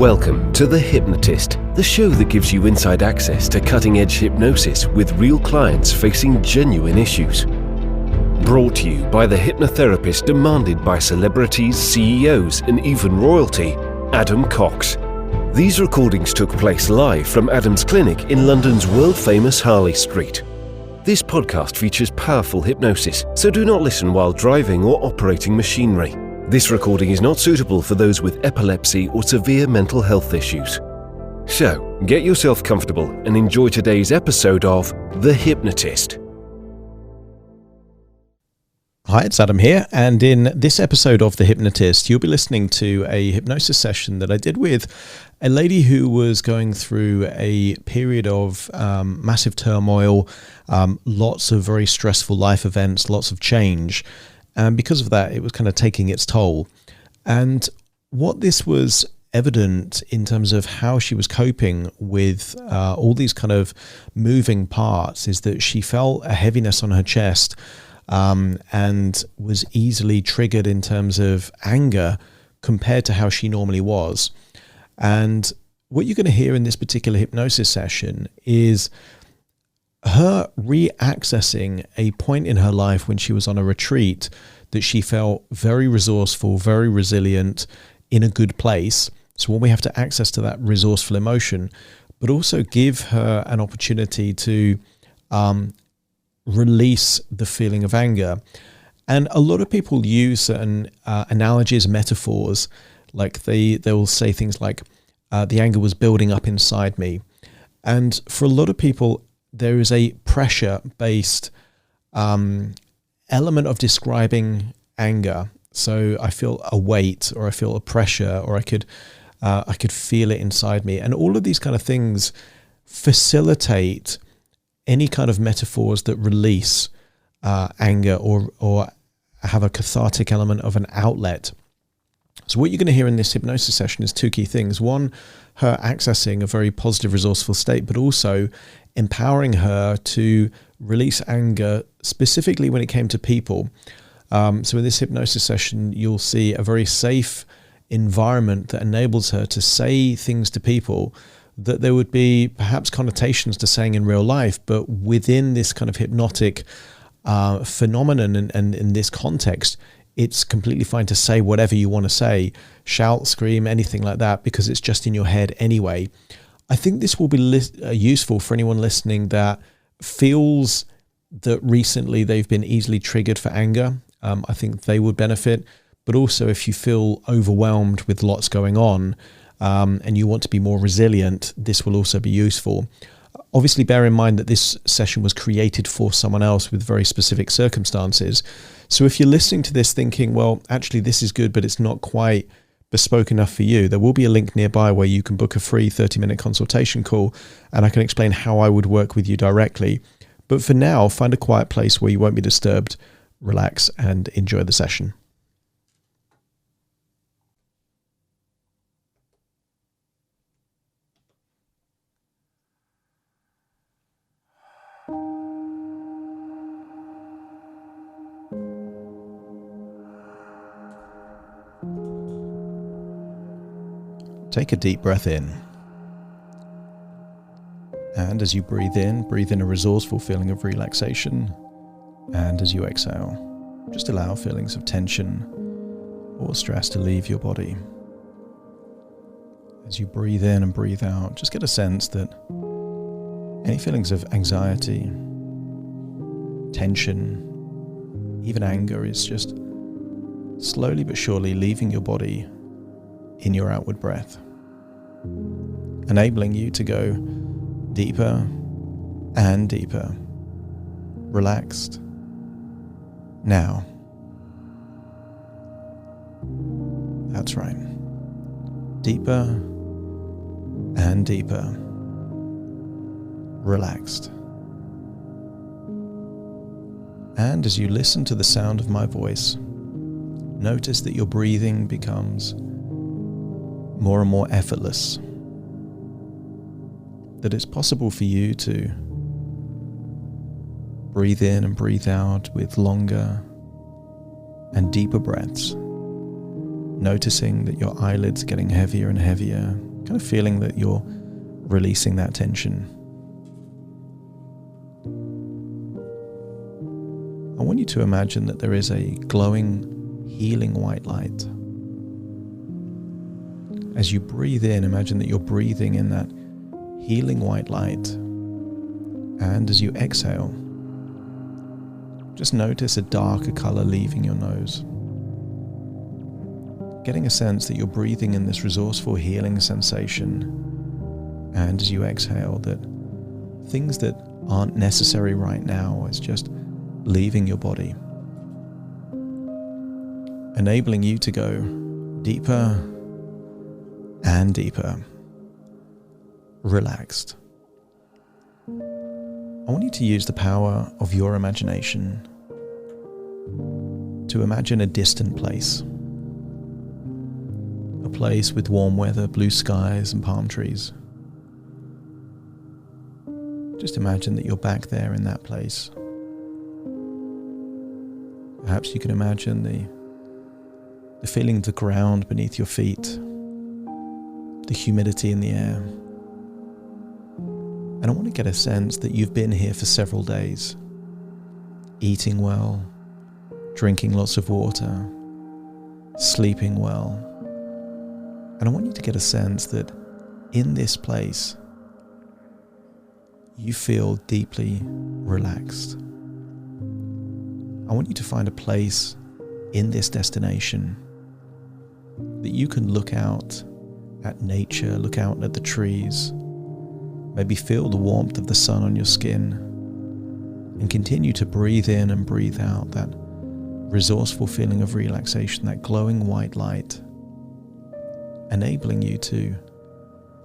Welcome to The Hypnotist, the show that gives you inside access to cutting-edge hypnosis with real clients facing genuine issues. Brought to you by the hypnotherapist demanded by celebrities, CEOs, and even royalty, Adam Cox. These recordings took place live from Adam's clinic in London's world-famous Harley Street. This podcast features powerful hypnosis, so do not listen while driving or operating machinery. This recording is not suitable for those with epilepsy or severe mental health issues. So, get yourself comfortable and enjoy today's episode of The Hypnotist. Hi, it's Adam here, and in this episode of The Hypnotist, you'll be listening to a hypnosis session that I did with a lady who was going through a period of massive turmoil, lots of very stressful life events, lots of change, and because of that, it was kind of taking its toll. And what this was evident in terms of how she was coping with all these kind of moving parts is that she felt a heaviness on her chest, and was easily triggered in terms of anger compared to how she normally was. And what you're going to hear in this particular hypnosis session is her re-accessing a point in her life when she was on a retreat that she felt very resourceful, very resilient, in a good place. So when we have to access to that resourceful emotion, but also give her an opportunity to release the feeling of anger. And a lot of people use certain analogies, metaphors, like they'll say things like, the anger was building up inside me. And for a lot of people, there is a pressure-based element of describing anger. So I feel a weight, or I feel a pressure, or I could feel it inside me. And all of these kind of things facilitate any kind of metaphors that release anger or have a cathartic element of an outlet. So what you're going to hear in this hypnosis session is two key things. One, her accessing a very positive, resourceful state, but also empowering her to release anger, specifically when it came to people. So in this hypnosis session, you'll see a very safe environment that enables her to say things to people that there would be perhaps connotations to saying in real life, but within this kind of hypnotic phenomenon and in this context, it's completely fine to say whatever you want to say, shout, scream, anything like that, because it's just in your head anyway. I think this will be useful for anyone listening that feels that recently they've been easily triggered for anger. I think they would benefit, but also if you feel overwhelmed with lots going on, and you want to be more resilient, this will also be useful. Obviously, bear in mind that this session was created for someone else with very specific circumstances. So if you're listening to this thinking, well, actually this is good, but it's not quite bespoke enough for you, there will be a link nearby where you can book a free 30-minute consultation call, and I can explain how I would work with you directly. But for now, find a quiet place where you won't be disturbed, relax, and enjoy the session. Take a deep breath in. And as you breathe in a resourceful feeling of relaxation. And as you exhale, just allow feelings of tension or stress to leave your body. As you breathe in and breathe out, just get a sense that any feelings of anxiety, tension, even anger is just slowly but surely leaving your body in your outward breath, enabling you to go deeper and deeper, relaxed. Now, that's right, deeper and deeper, relaxed. And as you listen to the sound of my voice, notice that your breathing becomes more and more effortless, that it's possible for you to breathe in and breathe out with longer and deeper breaths, noticing that your eyelids are getting heavier and heavier kind of feeling that you're releasing that tension. I want you to imagine that there is a glowing, healing white light. As you breathe in, imagine that you're breathing in that healing white light. And as you exhale, just notice a darker color leaving your nose. Getting a sense that you're breathing in this resourceful healing sensation. And as you exhale, that things that aren't necessary right now is just leaving your body. Enabling you to go deeper and deeper, relaxed. I want you to use the power of your imagination to imagine a distant place. A place with warm weather, blue skies and palm trees. Just imagine that you're back there in that place. Perhaps you can imagine the feeling of the ground beneath your feet, the humidity in the air. And I want to get a sense that you've been here for several days, eating well, drinking lots of water, sleeping well. And I want you to get a sense that in this place, you feel deeply relaxed. I want you to find a place in this destination that you can look out at nature, look out at the trees, maybe feel the warmth of the sun on your skin, and continue to breathe in and breathe out that resourceful feeling of relaxation, that glowing white light, enabling you to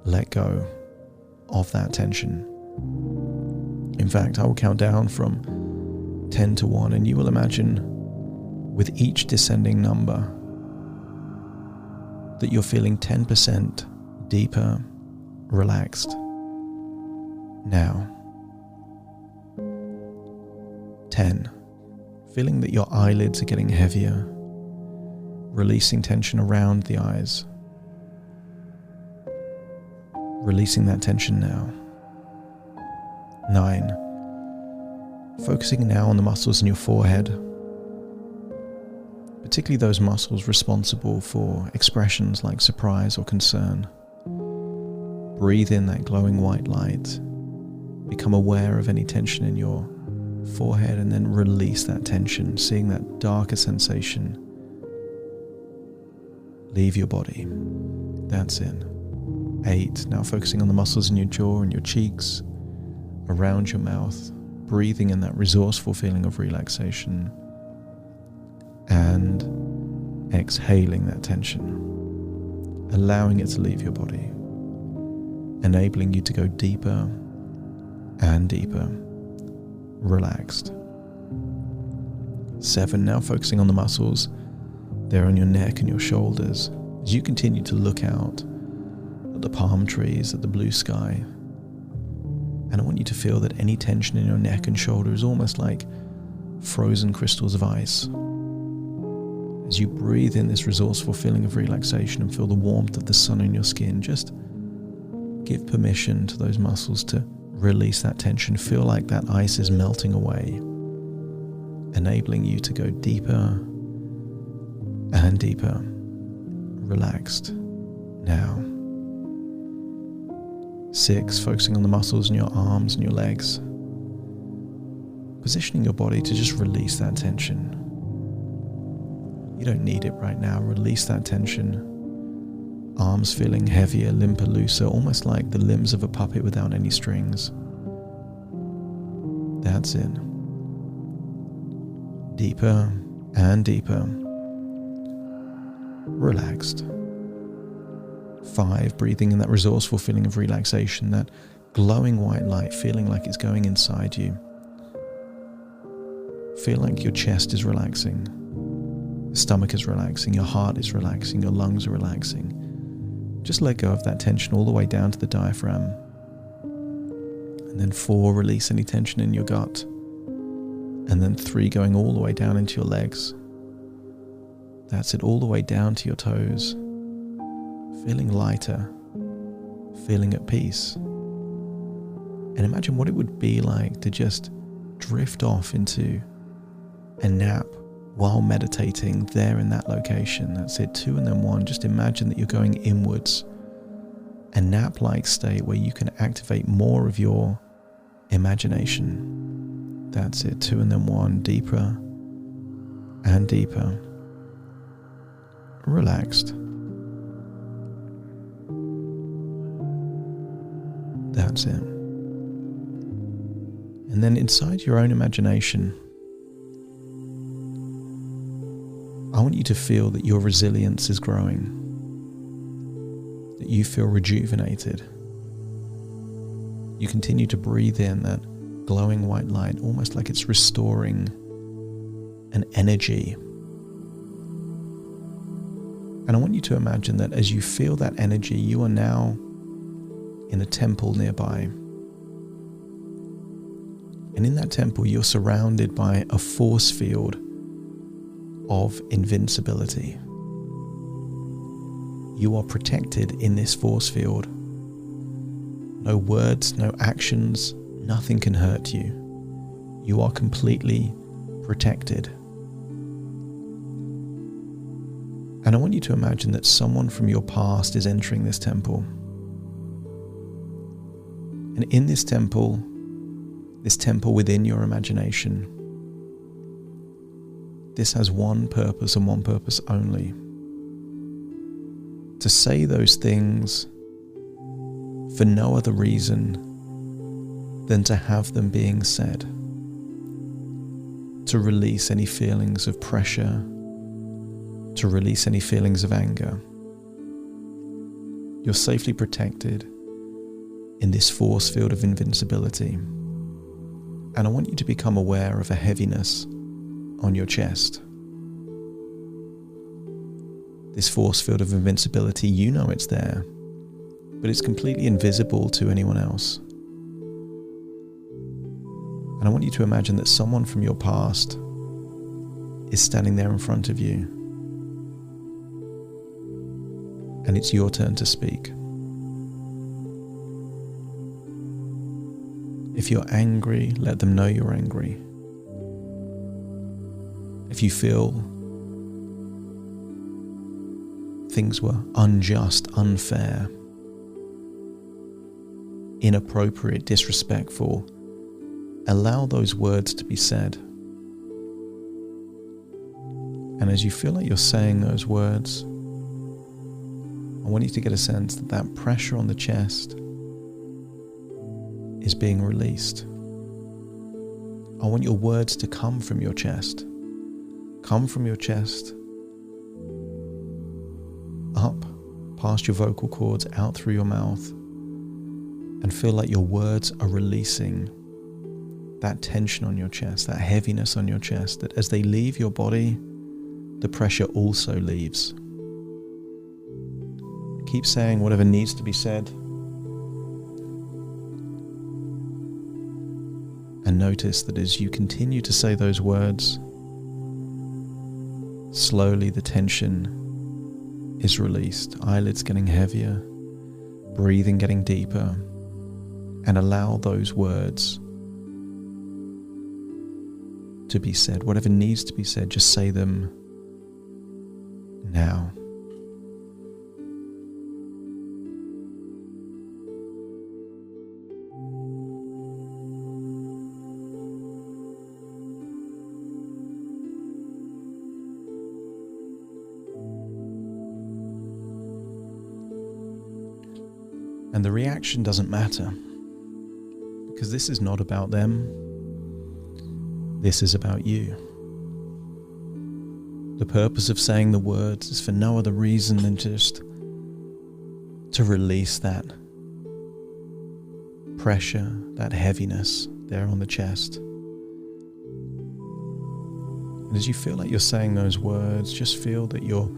let go of that tension. In fact, I will count down from 10 to 1, and you will imagine with each descending number that you're feeling 10% deeper, relaxed. Now, 10, feeling that your eyelids are getting heavier, releasing tension around the eyes. Releasing that tension now. 9, focusing now on the muscles in your forehead, particularly those muscles responsible for expressions like surprise or concern. Breathe in that glowing white light. Become aware of any tension in your forehead and then release that tension, seeing that darker sensation leave your body. That's it. 8, now focusing on the muscles in your jaw and your cheeks, around your mouth, breathing in that resourceful feeling of relaxation and exhaling that tension, allowing it to leave your body, enabling you to go deeper and deeper, relaxed. 7, now focusing on the muscles there on your neck and your shoulders as you continue to look out at the palm trees, at the blue sky. And I want you to feel that any tension in your neck and shoulder is almost like frozen crystals of ice. As you breathe in this resourceful feeling of relaxation and feel the warmth of the sun in your skin, just give permission to those muscles to release that tension. Feel like that ice is melting away, enabling you to go deeper and deeper, relaxed now. 6, focusing on the muscles in your arms and your legs, positioning your body to just release that tension. You don't need it right now. Release that tension. Arms feeling heavier, limper, looser, almost like the limbs of a puppet without any strings. That's it. Deeper and deeper. Relaxed. 5, breathing in that resourceful feeling of relaxation, that glowing white light, feeling like it's going inside you. Feel like your chest is relaxing, your stomach is relaxing, your heart is relaxing, your lungs are relaxing. Just let go of that tension all the way down to the diaphragm. And then 4, release any tension in your gut. And then 3, going all the way down into your legs. That's it, all the way down to your toes. Feeling lighter, feeling at peace. And imagine what it would be like to just drift off into a nap while meditating there in that location. That's it, 2 and then 1. Just imagine that you're going inwards. A nap-like state where you can activate more of your imagination. That's it, 2 and then 1, deeper and deeper. Relaxed. That's it. And then inside your own imagination, I want you to feel that your resilience is growing, that you feel rejuvenated. You continue to breathe in that glowing white light, almost like it's restoring an energy. And I want you to imagine that as you feel that energy, you are now in a temple nearby. And in that temple, you're surrounded by a force field of invincibility. You are protected in this force field. No words, no actions, nothing can hurt you. You are completely protected. And I want you to imagine that someone from your past is entering this temple. And in this temple within your imagination, this has one purpose and one purpose only: to say those things for no other reason than to have them being said, to release any feelings of pressure, to release any feelings of anger. You're safely protected in this force field of invincibility. And I want you to become aware of a heaviness on your chest. This force field of invincibility, you know it's there, but it's completely invisible to anyone else. And I want you to imagine that someone from your past is standing there in front of you. And it's your turn to speak. If you're angry, let them know you're angry. If you feel things were unjust, unfair, inappropriate, disrespectful, allow those words to be said. And as you feel like you're saying those words, I want you to get a sense that that pressure on the chest is being released. I want your words to come from your chest. Come from your chest, up past your vocal cords, out through your mouth, and feel like your words are releasing that tension on your chest, that heaviness on your chest, that as they leave your body, the pressure also leaves. Keep saying whatever needs to be said. And notice that as you continue to say those words, slowly the tension is released, eyelids getting heavier, breathing getting deeper, and allow those words to be said. Whatever needs to be said, just say them now. And the reaction doesn't matter, because this is not about them. This is about you. The purpose of saying the words is for no other reason than just to release that pressure, that heaviness there on the chest. And as you feel like you're saying those words, just feel that your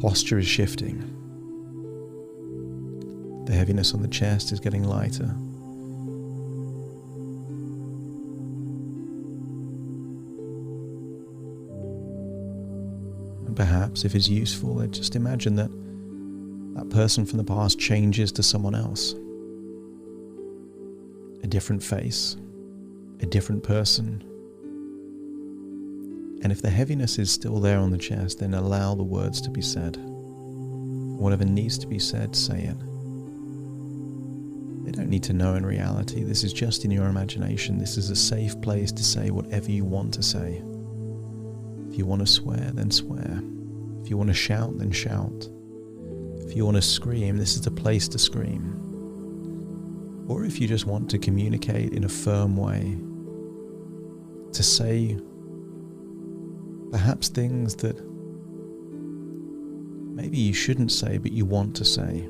posture is shifting. The heaviness on the chest is getting lighter. And perhaps, if it's useful, just imagine that person from the past changes to someone else. A different face, a different person. And if the heaviness is still there on the chest, then allow the words to be said. Whatever needs to be said, say it. They don't need to know in reality. This is just in your imagination. This is a safe place to say whatever you want to say. If you want to swear, then swear. If you want to shout, then shout. If you want to scream, this is the place to scream. Or if you just want to communicate in a firm way, to say perhaps things that maybe you shouldn't say but you want to say,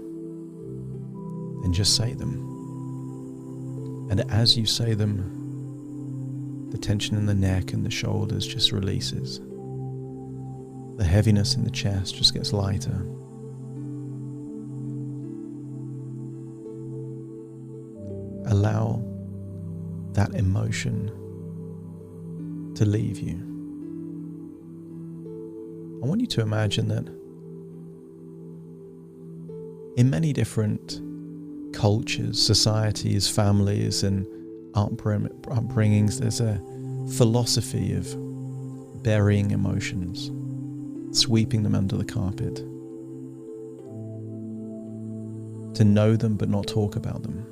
then just say them. And as you say them, the tension in the neck and the shoulders just releases. The heaviness in the chest just gets lighter. Allow that emotion to leave you. I want you to imagine that in many different cultures, societies, families, and upbringings, there's a philosophy of burying emotions, sweeping them under the carpet, to know them but not talk about them.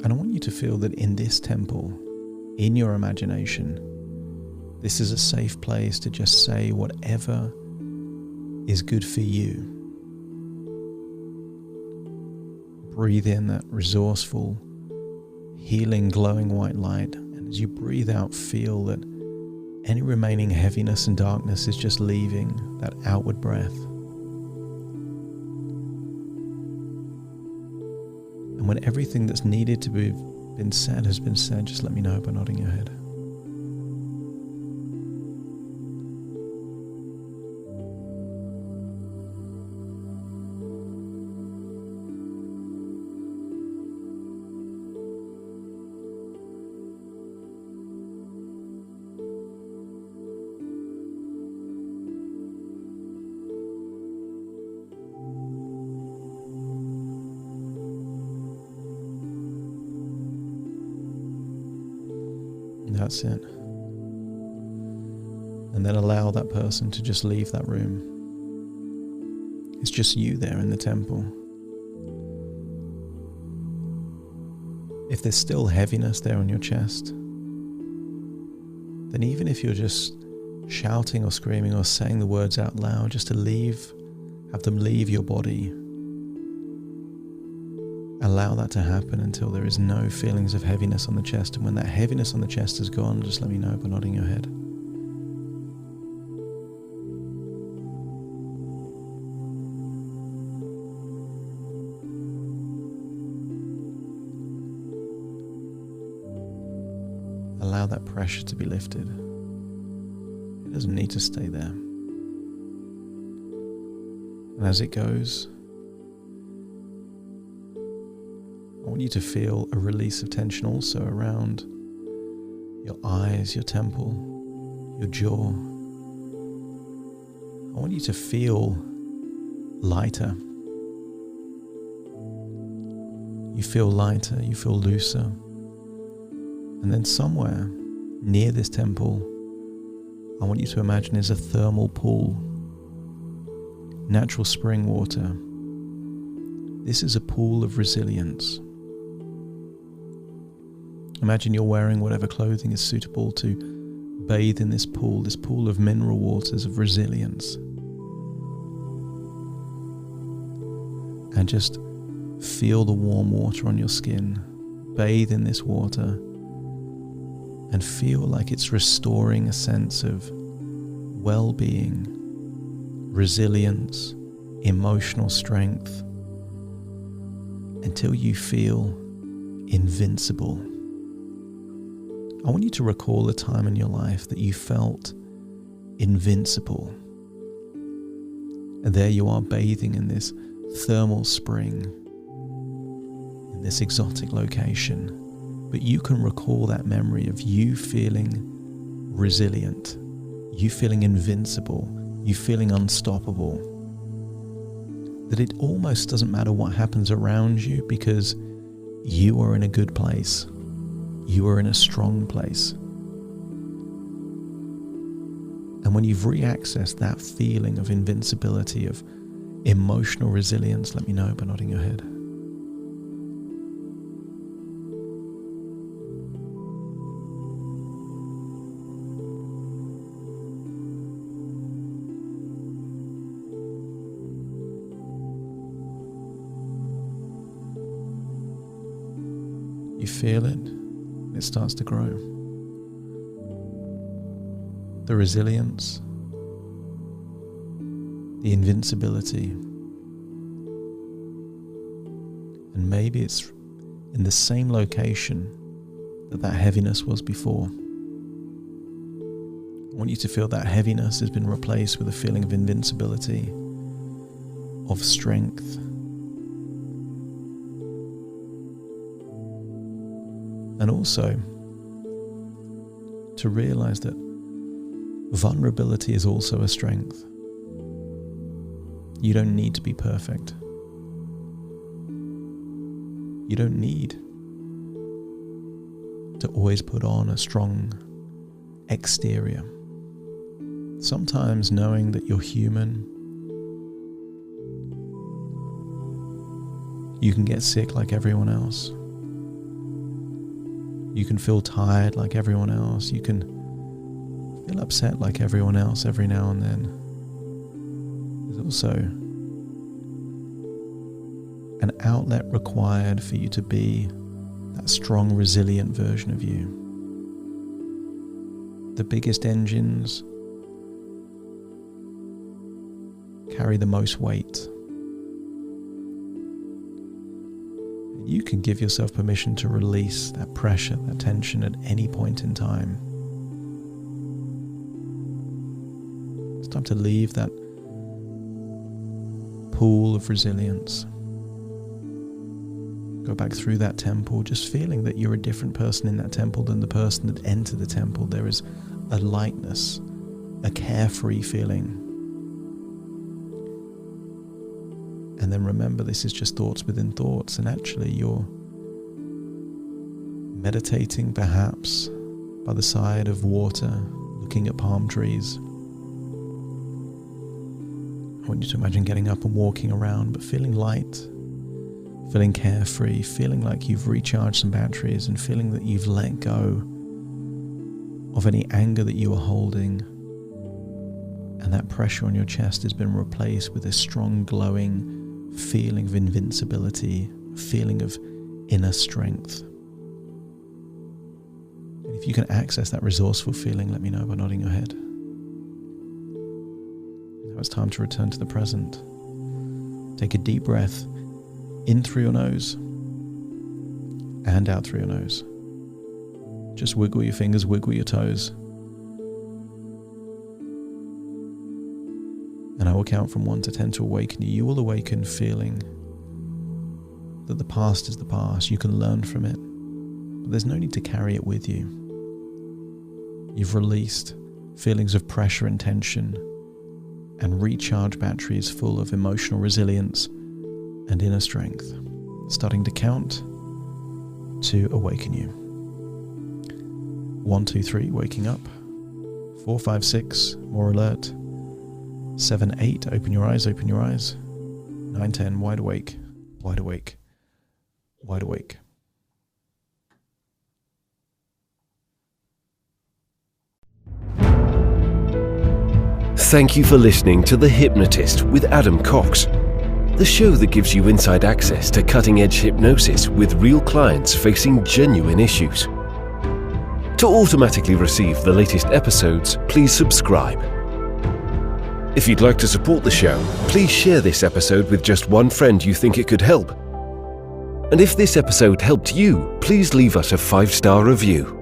And I want you to feel that in this temple, in your imagination, this is a safe place to just say whatever is good for you. Breathe in that resourceful, healing, glowing white light. And as you breathe out, feel that any remaining heaviness and darkness is just leaving that outward breath. And when everything that's needed to be been said has been said, just let me know by nodding your head. That's it. And then allow that person to just leave that room. It's just you there in the temple. If there's still heaviness there on your chest, then even if you're just shouting or screaming or saying the words out loud, just to have them leave your body. Allow that to happen until there is no feelings of heaviness on the chest. And when that heaviness on the chest is gone, just let me know by nodding your head. Allow that pressure to be lifted. It doesn't need to stay there. And as it goes, I want you to feel a release of tension also around your eyes, your temple, your jaw. I want you to feel lighter. You feel lighter, you feel looser. And then somewhere near this temple, I want you to imagine is a thermal pool, natural spring water. This is a pool of resilience. Imagine you're wearing whatever clothing is suitable to bathe in this pool of mineral waters of resilience. And just feel the warm water on your skin. Bathe in this water and feel like it's restoring a sense of well-being, resilience, emotional strength, until you feel invincible. I want you to recall a time in your life that you felt invincible. And there you are bathing in this thermal spring, in this exotic location. But you can recall that memory of you feeling resilient, you feeling invincible, you feeling unstoppable. that it almost doesn't matter what happens around you, because you are in a good place. You are in a strong place. And when you've reaccessed that feeling of invincibility, of emotional resilience, let me know by nodding your head. You feel it starts to grow. The resilience, the invincibility, and maybe it's in the same location that heaviness was before. I want you to feel that heaviness has been replaced with a feeling of invincibility, of strength, and also to realize that vulnerability is also a strength. You don't need to be perfect. You don't need to always put on a strong exterior. Sometimes knowing that you're human, you can get sick like everyone else. You can feel tired like everyone else. You can feel upset like everyone else every now and then. There's also an outlet required for you to be that strong, resilient version of you. The biggest engines carry the most weight. You can give yourself permission to release that pressure, that tension at any point in time. It's time to leave that pool of resilience. Go back through that temple, just feeling that you're a different person in that temple than the person that entered the temple. There is a lightness, a carefree feeling. And then remember, this is just thoughts within thoughts, and actually you're meditating perhaps by the side of water, looking at palm trees. I want you to imagine getting up and walking around, but feeling light, feeling carefree, feeling like you've recharged some batteries, and feeling that you've let go of any anger that you were holding, and that pressure on your chest has been replaced with a strong, glowing feeling of invincibility, a feeling of inner strength. And if you can access that resourceful feeling, let me know by nodding your head. Now it's time to return to the present. Take a deep breath in through your nose and out through your nose. Just wiggle your fingers, wiggle your toes. And I will count from 1 to 10 to awaken you. You will awaken feeling that the past is the past. You can learn from it, but there's no need to carry it with you. You've released feelings of pressure and tension and recharged batteries full of emotional resilience and inner strength. Starting to count to awaken you. 1, 2, 3, waking up. 4, 5, 6, more alert. 7, 8, open your eyes, open your eyes. 9, 10, wide awake, wide awake, wide awake. Thank you for listening to The Hypnotist with Adam Cox, the show that gives you inside access to cutting-edge hypnosis with real clients facing genuine issues. To automatically receive the latest episodes, please subscribe. If you'd like to support the show, please share this episode with just one friend you think it could help. And if this episode helped you, please leave us a 5-star review.